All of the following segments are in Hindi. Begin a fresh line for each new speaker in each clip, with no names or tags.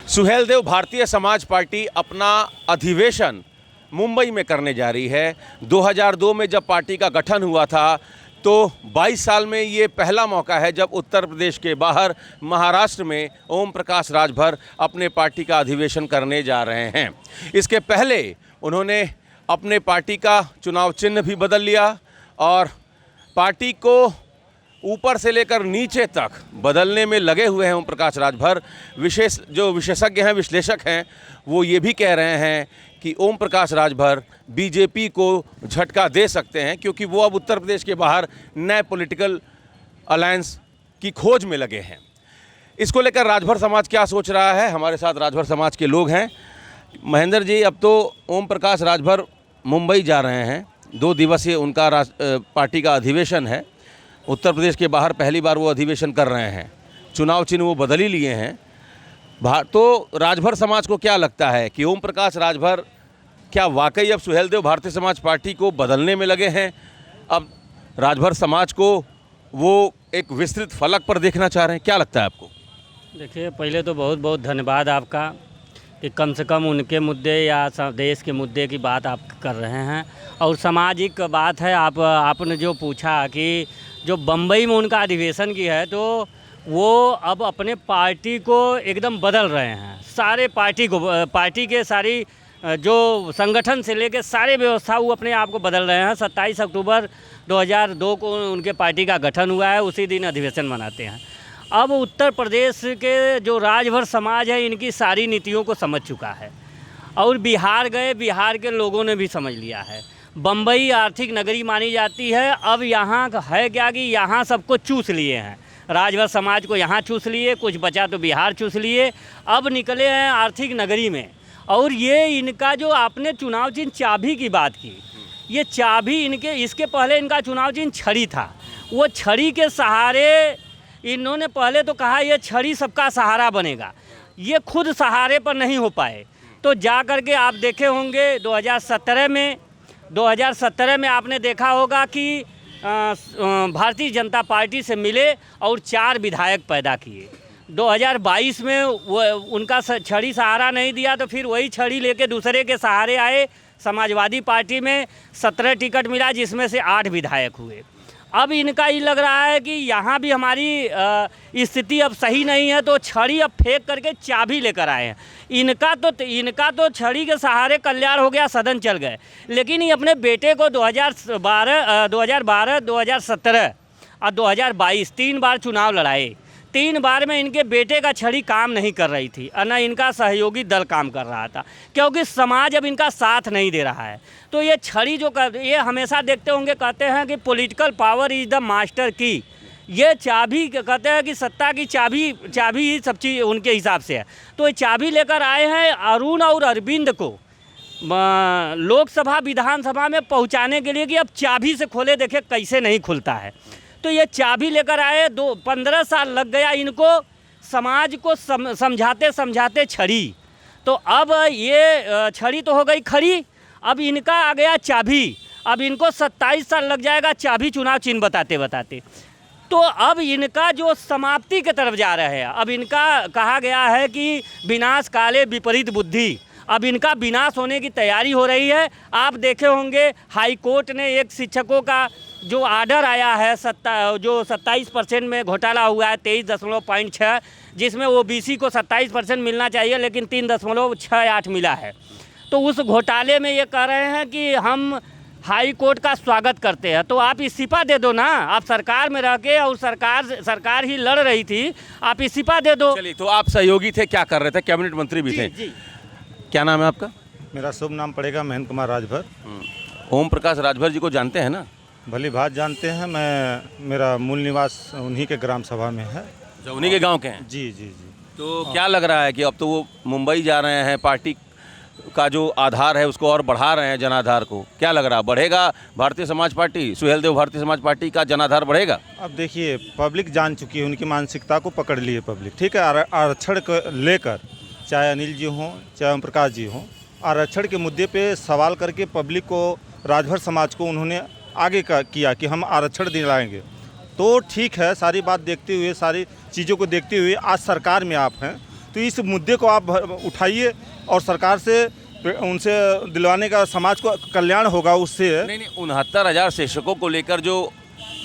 सुहेलदेव भारतीय समाज पार्टी अपना अधिवेशन मुंबई में करने जा रही है। 2002 में जब पार्टी का गठन हुआ था तो 22 साल में ये पहला मौका है जब उत्तर प्रदेश के बाहर महाराष्ट्र में ओम प्रकाश राजभर अपने पार्टी का अधिवेशन करने जा रहे हैं। इसके पहले उन्होंने अपने पार्टी का चुनाव चिन्ह भी बदल लिया और पार्टी को ऊपर से लेकर नीचे तक बदलने में लगे हुए हैं ओम प्रकाश राजभर। जो विशेषज्ञ हैं, विश्लेषक हैं, वो ये भी कह रहे हैं कि ओम प्रकाश राजभर बीजेपी को झटका दे सकते हैं क्योंकि वो अब उत्तर प्रदेश के बाहर नए पॉलिटिकल अलायंस की खोज में लगे हैं। इसको लेकर राजभर समाज क्या सोच रहा है, हमारे साथ राजभर समाज के लोग हैं। महेंद्र जी, अब तो ओम प्रकाश राजभर मुंबई जा रहे हैं, 2 दिवसीय उनका पार्टी का अधिवेशन है। उत्तर प्रदेश के बाहर पहली बार वो अधिवेशन कर रहे हैं, चुनाव चिन्ह वो बदल ही लिए हैं। तो राजभर समाज को क्या लगता है कि ओम प्रकाश राजभर क्या वाकई अब सुहेलदेव भारतीय समाज पार्टी को बदलने में लगे हैं? अब राजभर समाज को वो एक विस्तृत फलक पर देखना चाह रहे हैं, क्या लगता है आपको?
देखिए, पहले तो बहुत बहुत धन्यवाद आपका कि कम से कम उनके मुद्दे या देश के मुद्दे की बात आप कर रहे हैं। और सामाजिक बात है, आपने जो पूछा कि जो बम्बई में उनका अधिवेशन की है, तो वो अब अपने पार्टी को एकदम बदल रहे हैं। सारे पार्टी के सारी जो संगठन से लेकर सारे व्यवस्था वो अपने आप को बदल रहे हैं। 27 अक्टूबर 2002 को उनके पार्टी का गठन हुआ है, उसी दिन अधिवेशन मनाते हैं। अब उत्तर प्रदेश के जो राजभर समाज है, इनकी सारी नीतियों को समझ चुका है और बिहार गए, बिहार के लोगों ने भी समझ लिया है। बम्बई आर्थिक नगरी मानी जाती है। अब यहाँ है क्या कि यहाँ सबको चूस लिए हैं, राजभर समाज को यहाँ चूस लिए, कुछ बचा तो बिहार चूस लिए, अब निकले हैं आर्थिक नगरी में। और ये इनका जो आपने चुनाव चिन्ह चाबी की बात की, ये चाबी इसके पहले इनका चुनाव चिन्ह छड़ी था। वो छड़ी के सहारे इन्होंने पहले तो कहा ये छड़ी सबका सहारा बनेगा, ये खुद सहारे पर नहीं हो पाए। तो जा कर के आप देखे होंगे 2017 में आपने देखा होगा कि भारतीय जनता पार्टी से मिले और 4 विधायक पैदा किए। 2022 में वो उनका छड़ी सहारा नहीं दिया तो फिर वही छड़ी लेके दूसरे के सहारे आए। समाजवादी पार्टी में 17 टिकट मिला, जिसमें से 8 विधायक हुए। अब इनका ये लग रहा है कि यहाँ भी हमारी स्थिति अब सही नहीं है, तो छड़ी अब फेंक करके चाबी लेकर आए हैं। इनका तो छड़ी के सहारे कल्याण हो गया, सदन चल गए, लेकिन ये अपने बेटे को 2012, 2017 और 2022 3 बार चुनाव लड़ाए। 3 बार में इनके बेटे का छड़ी काम नहीं कर रही थी और न इनका सहयोगी दल काम कर रहा था, क्योंकि समाज अब इनका साथ नहीं दे रहा है। तो ये छड़ी ये हमेशा देखते होंगे, कहते हैं कि political power is the master की। ये चाबी कहते हैं कि सत्ता की चाबी ही सब चीज़ उनके हिसाब से है। तो ये चाबी लेकर आए हैं अरुण और अरविंद को लोकसभा विधानसभा में पहुँचाने के लिए कि अब चाबी से खोले, देखे कैसे नहीं खुलता है। तो ये चाबी लेकर आए। 15 साल लग गया इनको समाज को समझाते छड़ी। तो अब ये छड़ी तो हो गई खड़ी, अब इनका आ गया चाबी। अब इनको 27 साल लग जाएगा चाबी चुनाव चिन्ह बताते। तो अब इनका जो समाप्ति की तरफ जा रहे हैं। अब इनका कहा गया है कि विनाश काले विपरीत बुद्धि, अब इनका विनाश होने की तैयारी हो रही है। आप देखे होंगे हाई कोर्ट ने एक शिक्षकों का जो आर्डर आया है, जो 27% में घोटाला हुआ है 23.6, जिसमें ओबीसी को 27% मिलना चाहिए लेकिन 3.68 मिला है। तो उस घोटाले में ये कह रहे हैं कि हम हाई कोर्ट का स्वागत करते हैं। तो आप इस्तीफा दे दो ना, आप सरकार में रह के, और सरकार ही लड़ रही थी, आप इस्तीफा दे दो।
चलिए, तो आप सहयोगी थे, क्या कर रहे थे? कैबिनेट मंत्री भी थे।
जी।
क्या नाम है आपका?
मेरा शुभ नाम पड़ेगा महेंद्र कुमार राजभर।
ओम प्रकाश राजभर जी को जानते हैं ना?
भली भात जानते हैं। मेरा मूल निवास उन्हीं के ग्राम सभा में है।
जो उन्हीं के गांव के हैं?
जी।
तो क्या लग रहा है कि अब तो वो मुंबई जा रहे हैं, पार्टी का जो आधार है उसको और बढ़ा रहे हैं, जनाधार को? क्या लग रहा है, बढ़ेगा भारतीय समाज पार्टी, सुहेलदेव भारतीय समाज पार्टी का जनाधार बढ़ेगा?
अब देखिए, पब्लिक जान चुकी है, उनकी मानसिकता को पकड़ ली है पब्लिक। ठीक है, आरक्षण को लेकर चाहे अनिल जी हों चाहे ओम प्रकाश जी हों, आरक्षण के मुद्दे पे सवाल करके पब्लिक को, राजभर समाज को उन्होंने आगे किया कि हम आरक्षण दिलाएंगे। तो ठीक है, सारी बात देखते हुए, सारी चीज़ों को देखते हुए आज सरकार में आप हैं, तो इस मुद्दे को आप उठाइए और सरकार से उनसे दिलवाने का समाज को कल्याण होगा उससे।
नहीं 69,000 शिक्षकों को लेकर जो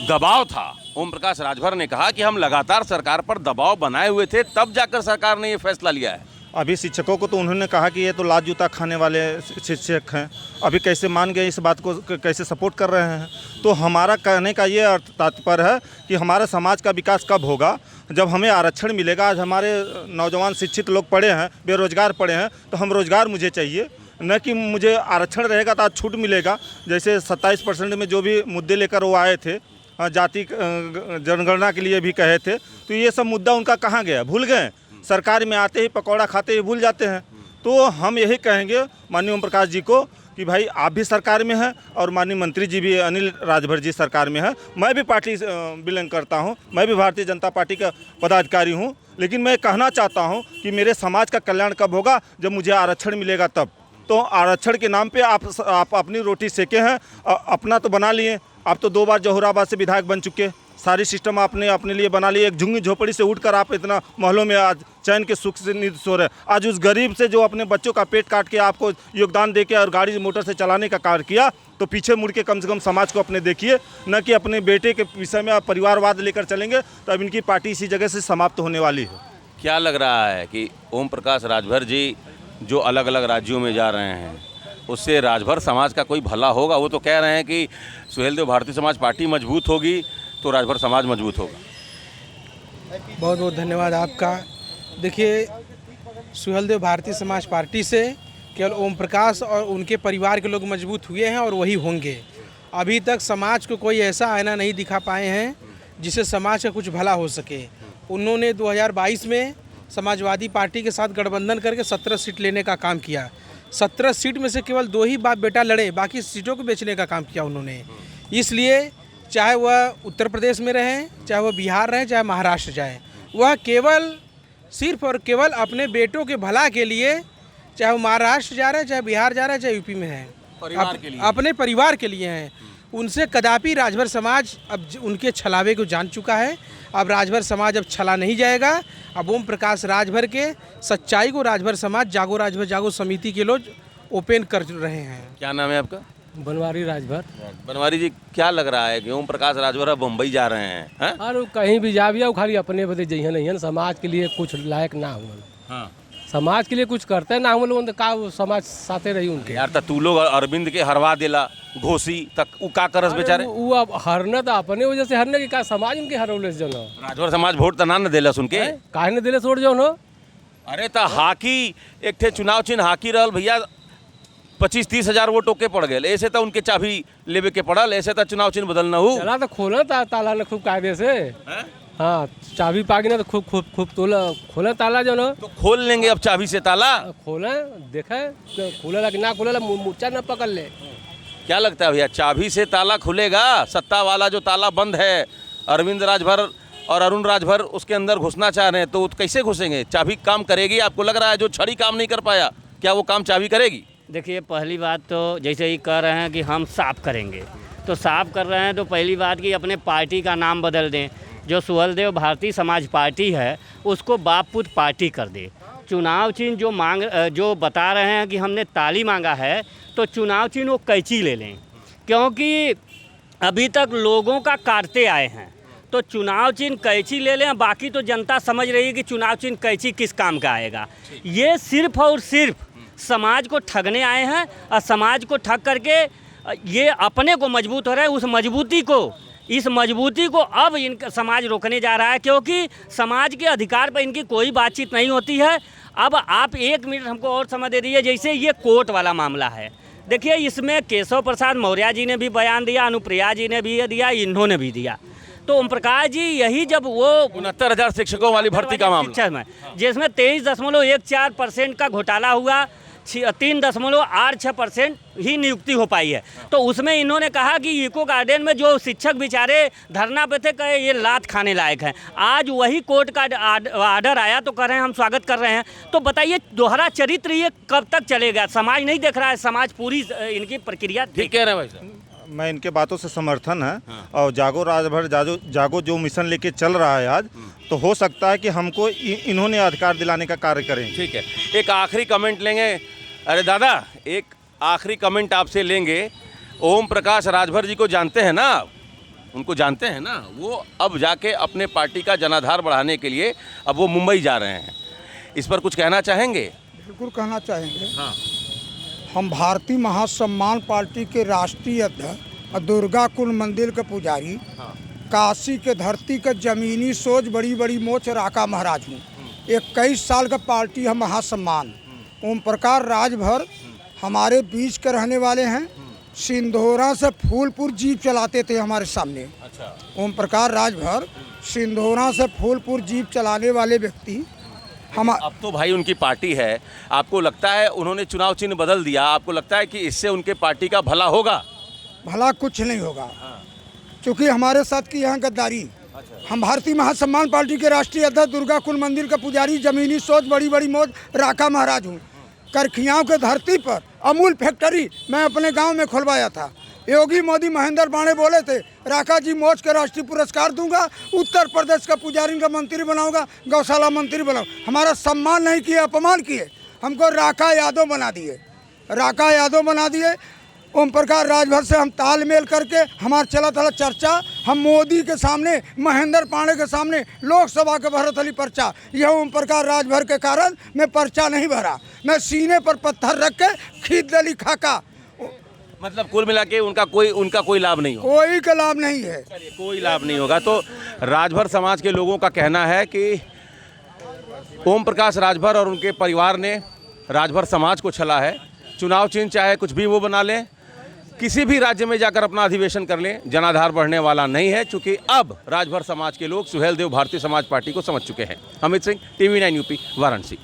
दबाव था, ओम प्रकाश राजभर ने कहा कि हम लगातार सरकार पर दबाव बनाए हुए थे, तब जाकर सरकार ने ये फैसला लिया है।
अभी शिक्षकों को तो उन्होंने कहा कि ये तो लात जूता खाने वाले शिक्षक हैं, अभी कैसे मान गए इस बात को, कैसे सपोर्ट कर रहे हैं। तो हमारा कहने का ये अर्थ तात्पर्य है कि हमारे समाज का विकास कब होगा, जब हमें आरक्षण मिलेगा। आज हमारे नौजवान शिक्षित लोग पढ़े हैं, बेरोजगार पड़े हैं, तो हम रोजगार मुझे चाहिए, न कि मुझे आरक्षण रहेगा तो आज छूट मिलेगा। जैसे 27% में जो भी मुद्दे लेकर वो आए थे, जाति जनगणना के लिए भी कहे थे, तो ये सब मुद्दा उनका कहाँ गया, भूल गए। सरकार में आते ही पकौड़ा खाते ही भूल जाते हैं। तो हम यही कहेंगे माननीय ओम प्रकाश जी को कि भाई आप भी सरकार में हैं और माननीय मंत्री जी भी अनिल राजभर जी सरकार में हैं। मैं भी पार्टी बिलोंग करता हूं, मैं भी भारतीय जनता पार्टी का पदाधिकारी हूं, लेकिन मैं कहना चाहता हूं कि मेरे समाज का कल्याण कब होगा, जब मुझे आरक्षण मिलेगा तब। तो आरक्षण के नाम पे आप अपनी रोटी सेके हैं, अपना तो बना लिए। आप तो 2 बार जहुराबाद से विधायक बन चुके, सारी सिस्टम आपने अपने लिए बना लिए। एक झुग्गी झोपड़ी से उठकर आप इतना महलों में आज चैन के सुख से नींद सो रहे। आज उस गरीब से जो अपने बच्चों का पेट काट के आपको योगदान दे के और गाड़ी मोटर से चलाने का कार्य किया, तो पीछे मुड़ के कम से कम समाज को अपने देखिए, न कि अपने बेटे के विषय में आप परिवारवाद लेकर चलेंगे तो अब इनकी पार्टी इसी जगह से समाप्त होने वाली है।
क्या लग रहा है कि ओम प्रकाश राजभर जी जो अलग अलग राज्यों में जा रहे हैं, उससे राजभर समाज का कोई भला होगा? वो तो कह रहे हैं कि सुहेलदेव भारतीय समाज पार्टी मजबूत होगी तो राजभर समाज मजबूत होगा।
बहुत बहुत धन्यवाद आपका। देखिए, सुहेलदेव भारतीय समाज पार्टी से केवल ओम प्रकाश और उनके परिवार के लोग मजबूत हुए हैं और वही होंगे। अभी तक समाज को कोई ऐसा आईना नहीं दिखा पाए हैं जिससे समाज का कुछ भला हो सके। उन्होंने 2022 में समाजवादी पार्टी के साथ गठबंधन करके 17 सीट लेने का काम किया। 17 सीट में से केवल 2 ही बाप बेटा लड़े, बाकी सीटों को बेचने का काम किया उन्होंने। इसलिए चाहे वह उत्तर प्रदेश में रहें, चाहे वह बिहार रहें, चाहे महाराष्ट्र जाएं, वह केवल सिर्फ और केवल अपने बेटों के भला के लिए, चाहे वो महाराष्ट्र जा रहे हैं, चाहे बिहार जा रहे हैं, चाहे यूपी में हैं, अपने परिवार के लिए हैं। उनसे कदापि राजभर समाज अब उनके छलावे को जान चुका है। अब राजभर समाज अब छला नहीं जाएगा। अब ओम प्रकाश राजभर के सच्चाई को राजभर समाज जागो राजभर जागो समिति के लोग ओपन कर रहे हैं।
क्या नाम है आपका?
बनवारी राजभर।
बनवारी जी, क्या लग रहा है कि ओम प्रकाश राजभर अब मुंबई जा रहे हैं?
और कहीं भी जा भी खाली अपने बदे जइए नहीं है, समाज के लिए कुछ लायक ना हुआ।
हाँ।
समाज के लिए कुछ करते ना हुआ लोग, का समाज साथे रही उनके।
यार तो तू लोग अरविंद के हरवा देला घोसी तक, उ का करस बेचारे?
वो अब हरने तो अपने वजह से हरने की का समाज उनके हरौले जो न
राजभर समाज वोट तो ना देलस उनके,
काहे न दिले छोड़ जो न।
अरे तो हाकी एक थे चुनाव चिन्ह हाकी रहल भैया, 25-30 हजार वोट ओके पड़ गए। ऐसे तो उनके चाबी लेवे के पड़ल, ऐसे तो चुनाव चिन्ह बदलना हो।
चला तो खोला ताला ने खूब कायदे से। हाँ, चाबी पागी ना तो खूब खूब खूब तोला खोला ताला जो न,
तो खोल लेंगे अब चाबी से ताला।
खोले देखे खोला कि ना खोला, मुर्चा न पकड़ ले।
क्या लगता है भैया, चाबी से ताला खुलेगा? सत्ता वाला जो ताला बंद है, अरविंद राजभर और अरुण राजभर उसके अंदर घुसना चाह रहे हैं, तो कैसे घुसेंगे? चाबी काम करेगी? आपको लग रहा है जो छड़ी काम नहीं कर पाया, क्या वो काम चाबी करेगी?
देखिए, पहली बात तो जैसे ही कह रहे हैं कि हम साफ करेंगे, तो साफ कर रहे हैं तो पहली बात कि अपने पार्टी का नाम बदल दें। जो सुहेलदेव भारतीय समाज पार्टी है उसको बाप पुत पार्टी कर दे। चुनाव चिन्ह जो बता रहे हैं कि हमने ताली मांगा है, तो चुनाव चिन्ह वो कैंची ले लें, क्योंकि अभी तक लोगों का काटते आए हैं। तो चुनाव चिन्ह कैंची ले लें, बाकी तो जनता समझ रही है कि चुनाव चिन्ह कैंची किस काम का आएगा। ये सिर्फ और सिर्फ समाज को ठगने आए हैं और समाज को ठग करके ये अपने को मजबूत हो रहा है। इस मजबूती को अब इनका समाज रोकने जा रहा है, क्योंकि समाज के अधिकार पर इनकी कोई बातचीत नहीं होती है। अब आप 1 मिनट हमको और समय दे दीजिए। जैसे ये कोर्ट वाला मामला है, देखिए इसमें केशव प्रसाद मौर्य जी ने भी बयान दिया, अनुप्रिया जी ने भी दिया, इन्होंने भी दिया। तो ओम प्रकाश जी यही जब वो
69,000 शिक्षकों वाली भर्ती का मामला
में, जिसमें 23.14% का घोटाला हुआ, 3.86% ही नियुक्ति हो पाई है। तो उसमें इन्होंने कहा कि इको गार्डन में जो शिक्षक बेचारे धरना पे थे, कहे ये लात खाने लायक हैं। आज वही कोर्ट का आर्डर आया तो कह रहे हैं हम स्वागत कर रहे हैं। तो बताइए, दोहरा चरित्र ये कब तक चलेगा? समाज नहीं देख रहा है, समाज पूरी इनकी प्रक्रिया
ठीक कह रहे हैं भाई साहब।
मैं इनके बातों से समर्थन है। और जागो राजभर जागो जो मिशन लेके चल रहा है आज, तो हो सकता है कि हमको इन्होंने अधिकार दिलाने का कार्य करें।
ठीक है, एक आखिरी कमेंट लेंगे। अरे दादा, एक आखिरी कमेंट आपसे लेंगे। ओम प्रकाश राजभर जी को जानते हैं ना आप? उनको जानते हैं ना? वो अब जाके अपने पार्टी का जनाधार बढ़ाने के लिए अब वो मुंबई जा रहे हैं। इस पर कुछ कहना चाहेंगे?
बिल्कुल कहना चाहेंगे।
हाँ।
हम भारतीय महासम्मान पार्टी के राष्ट्रीय अध्यक्ष और दुर्गा कुंड मंदिर के पुजारी, काशी के धरती के जमीनी सोच बड़ी बड़ी मोच राका महाराज हूँ। 21 साल का पार्टी है महासम्मान। ओम प्रकाश राजभर हमारे बीच के रहने वाले हैं। सिंधोरा से फूलपुर जीप चलाते थे हमारे सामने।
अच्छा।
ओम प्रकाश राजभर सिंधोरा से फूलपुर जीप चलाने वाले व्यक्ति हम।
अब तो भाई उनकी पार्टी है, आपको लगता है उन्होंने चुनाव चिन्ह बदल दिया, आपको लगता है कि इससे उनके पार्टी का भला होगा?
भला कुछ नहीं होगा, क्योंकि हमारे साथ की यहाँ गद्दारी। हम भारतीय महासम्मान पार्टी के राष्ट्रीय अध्यक्ष, दुर्गा कुंड मंदिर का पुजारी, जमीनी सोच बड़ी बड़ी मौज राका महाराज हूँ। करखियाओं के धरती पर अमूल फैक्ट्री मैं अपने गांव में खुलवाया था। योगी मोदी महेंद्र बाणे बोले थे राका जी मौज के राष्ट्रीय पुरस्कार दूंगा, उत्तर प्रदेश का पुजारी का मंत्री बनाऊंगा, गौशाला मंत्री बनाऊंगा। हमारा सम्मान नहीं किए, अपमान किए, हमको राका यादव बना दिए, राका यादव बना दिए। ओम प्रकाश राजभर से हम तालमेल करके हमारा चला था चर्चा। हम मोदी के सामने, महेंद्र पांडे के सामने लोकसभा के भरत अली पर्चा, यह ओम प्रकाश राजभर के कारण मैं पर्चा नहीं भरा। मैं सीने पर पत्थर रख के खींच दली खाका।
मतलब कुल मिला के उनका कोई लाभ नहीं होगा?
कोई का लाभ नहीं है।
कोई लाभ नहीं होगा। तो राजभर समाज के लोगों का कहना है कि ओम प्रकाश राजभर और उनके परिवार ने राजभर समाज को छला है। चुनाव चिन्ह चाहे कुछ भी वो बना लें, किसी भी राज्य में जाकर अपना अधिवेशन कर लें, जनाधार बढ़ने वाला नहीं है, क्योंकि अब राजभर समाज के लोग सुहेलदेव भारतीय समाज पार्टी को समझ चुके हैं। Amit Singh, TV9 UP, Varanasi.